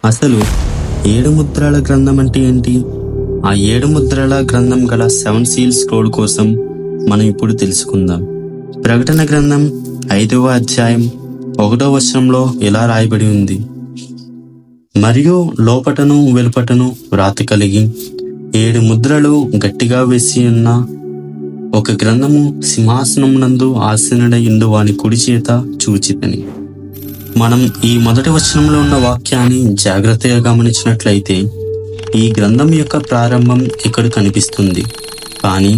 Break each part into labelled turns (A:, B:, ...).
A: అసలు 7 ముద్రల గ్రంథం అంటే ఏంటి? ఆ 7 ముద్రల గ్రంథం గల 7 సీల్ స్క్రోల్ కోసం మనం ఇప్పుడు తెలుసుకుందాం. ప్రకటన గ్రంథం 5వ అధ్యాయం 1వ వచనంలో ఇలా రాయబడి ఉంది. మరియు లోపటను వెలుపటను వ్రాత కలిగి 7 ముద్రలు గట్టిగా వేసి ఉన్న ఒక గ్రంథము సింహాసనం నందు ఆసీనుడయుండు వాని కుడి చేత చూచితిని. మనం ఈ మొదటి వచనంలో ఉన్న వాక్యాన్ని జాగ్రత్తగా గమనించినట్లయితే ఈ గ్రంథం యొక్క ప్రారంభం ఇక్కడ కనిపిస్తుంది. కానీ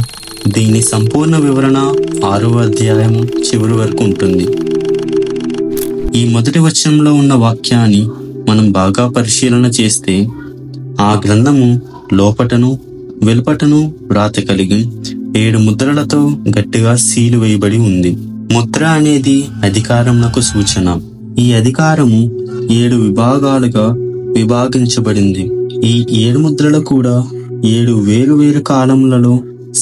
A: దీని సంపూర్ణ వివరణ 6వ అధ్యాయం చివరి వరకు ఉంటుంది. ఈ మొదటి వచనంలో ఉన్న వాక్యాన్ని మనం బాగా పరిశీలన చేస్తే ఆ గ్రంథము లోపటను వెలుపటను వ్రాత కలిగి 7 ముద్రలతో గట్టిగా సీలు వేయబడి ఉంది. ముద్ర అనేది అధికారమునకు సూచన. ఈ అధికారము 7 విభాగాలుగా విభాగించబడింది. ఈ 7 ముద్రలు కూడా 7 వేరు కాలములలో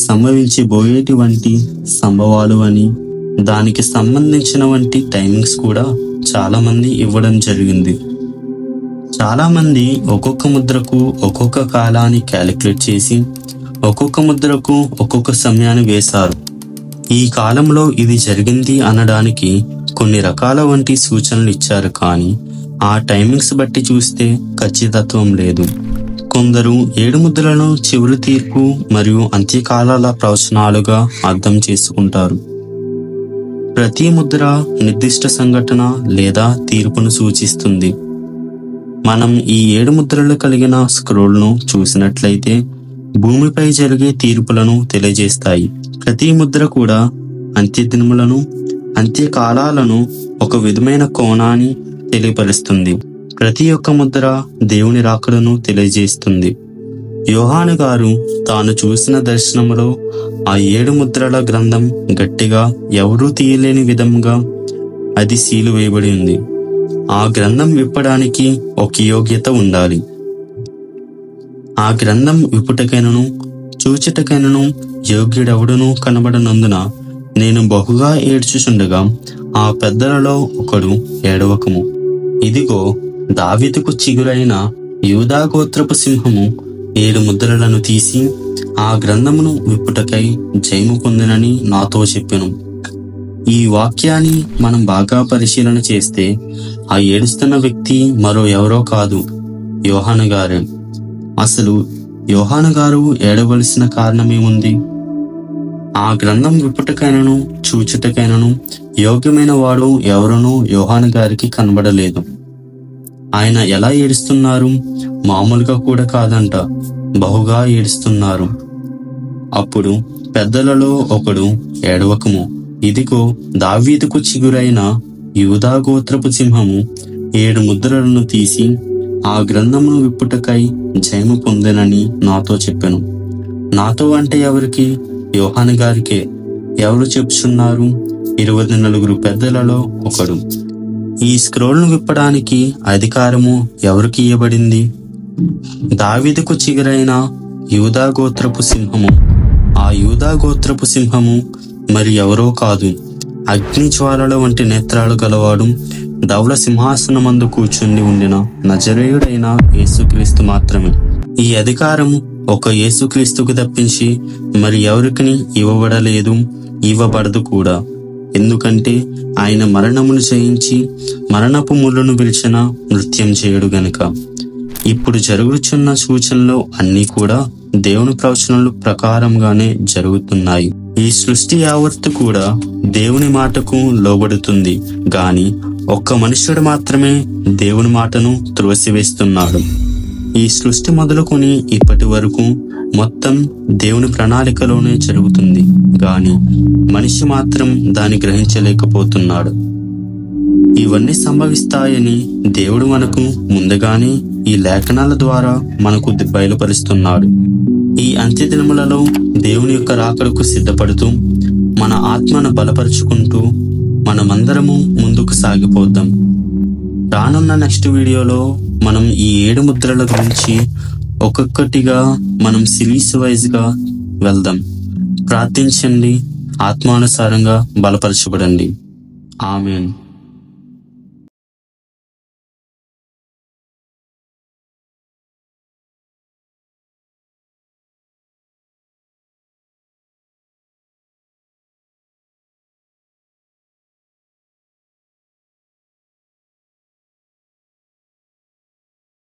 A: సంభవించబోయేటి వంటి సంభవాలు అని, దానికి సంబంధించిన వంటి టైమింగ్స్ కూడా చాలా మంది ఇవ్వడం జరిగింది. చాలా మంది ఒక్కొక్క ముద్రకు ఒక్కొక్క కాలాన్ని క్యాలిక్యులేట్ చేసి ఒక్కొక్క ముద్రకు ఒక్కొక్క సమయాన్ని వేశారు. ఈ కాలంలో ఇది జరిగింది అనడానికి కొన్ని రకాల వంటి సూచనలు ఇచ్చారు. కానీ ఆ టైమింగ్స్ బట్టి చూస్తే ఖచ్చితత్వం లేదు. కొందరు 7 ముద్రలను చివరి తీర్పు మరియు అంత్యకాలాల ప్రవచనాలుగా అర్థం చేసుకుంటారు. ప్రతి ముద్ర నిర్దిష్ట సంఘటన లేదా తీర్పును సూచిస్తుంది. మనం ఈ 7 ముద్రలు కలిగిన స్క్రోల్ను చూసినట్లయితే భూమిపై జరిగే తీర్పులను తెలియజేస్తాయి. ప్రతి ముద్ర కూడా అంత్యదినములను అంత్యకాలాలను ఒక విధమైన కోణాన్ని తెలియపరుస్తుంది. ప్రతి ఒక్క ముద్ర దేవుని రాకడను తెలియజేస్తుంది. యోహాను గారు తాను చూసిన దర్శనములో ఆ 7 ముద్రల గ్రంథం గట్టిగా ఎవరూ తీయలేని విధంగా అది సీలు వేయబడి ఉంది. ఆ గ్రంథం విప్పడానికి ఒక యోగ్యత ఉండాలి. ఆ గ్రంథం విప్పుటకైనను చూచుటకైనను యోగ్యుడెవడును కనబడనందున నేను బహుగా ఏడ్చుచుండగా ఆ పెద్దలలో ఒకడు, ఏడవకము, ఇదిగో దావీదుకు చిగురైన యూదా గోత్రపు సింహము 7 ముద్రలను తీసి ఆ గ్రంథమును విప్పుటకై జయము పొందినని నాతో చెప్పెను. ఈ వాక్యాన్ని మనం బాగా పరిశీలన చేస్తే ఆ ఏడుస్తున్న వ్యక్తి మరో ఎవరో కాదు, యోహాను గారే. అసలు యోహాను గారు ఏడవలసిన కారణమేముంది? ఆ గ్రంథం విప్పుటకైనను చూచుటకైనను యోగ్యమైన వాడు ఎవరునూ యోహాను గారికి కనబడలేదు. ఆయన ఎలా ఏడుస్తున్నారు? మామూలుగా కూడా కాదంట, బహుగా ఏడుస్తున్నారు. అప్పుడు పెద్దలలో ఒకడు, ఏడవకము, ఇదిగో దావీదుకు చిగురైన యూదా గోత్రపు సింహము 7 ముద్రలను తీసి ఆ గ్రంథమును విప్పుటకై జయము పొందెనని నాతో చెప్పెను. నాతో అంటే ఎవరికి? యోహాను గారికే. ఎవరు చెప్పుచున్నారు? 24 పెద్దలలో ఒకడు. ఈ స్క్రోల్ను విప్పడానికి అధికారము ఎవరికి ఇవ్వబడింది? దావీదుకు చిగురైన యూదా గోత్రపు సింహము. ఆ యూదా గోత్రపు సింహము మరి ఎవరో కాదు, అగ్ని జ్వాలల వంటి నేత్రాలు గలవాడు, ధవళ సింహాసనమందు కూర్చుని ఉండిన నజరేయుడైన యేసుక్రీస్తు మాత్రమే. ఈ అధికారము ఒక యేసుక్రీస్తుకు తప్పించి మరి ఎవరికి ఇవ్వబడలేదు, ఇవ్వబడదు కూడా. ఎందుకంటే ఆయన మరణమును జయించి మరణపు ముళ్ళను విరిచిన నృత్యం చేయడు గనుక. ఇప్పుడు జరుగుతున్న సూచనలు అన్నీ కూడా దేవుని ప్రవచనాల ప్రకారంగానే జరుగుతున్నాయి. ఈ సృష్టి యావత్తు కూడా దేవుని మాటకు లోబడుతుంది. గాని ఒక్క మనుష్యుడు మాత్రమే దేవుని మాటను త్రోసివేస్తున్నాడు. ఈ సృష్టి మొదలుకొని ఇప్పటి వరకు మొత్తం దేవుని ప్రణాళికలోనే జరుగుతుంది. గాని మనిషి మాత్రం దాన్ని గ్రహించలేకపోతున్నాడు. ఇవన్నీ సంభవిస్తాయని దేవుడు మనకు ముందుగానే ఈ లేఖనాల ద్వారా మనకు బయలుపరుస్తున్నాడు. ఈ అంత్యదినములలో దేవుని యొక్క రాకడకు సిద్ధపడుతూ మన ఆత్మను బలపరుచుకుంటూ మనమందరము ముందుకు సాగిపోద్దాం. రానున్న నెక్స్ట్ వీడియోలో మనం ఈ 7 ముద్రల గురించి ఒక్కొక్కటిగా మనం సిరీస్ వైజ్ గా వెళ్దాం. ప్రార్థించండి, ఆత్మానుసారంగా బలపరచబడండి. ఆమేన్.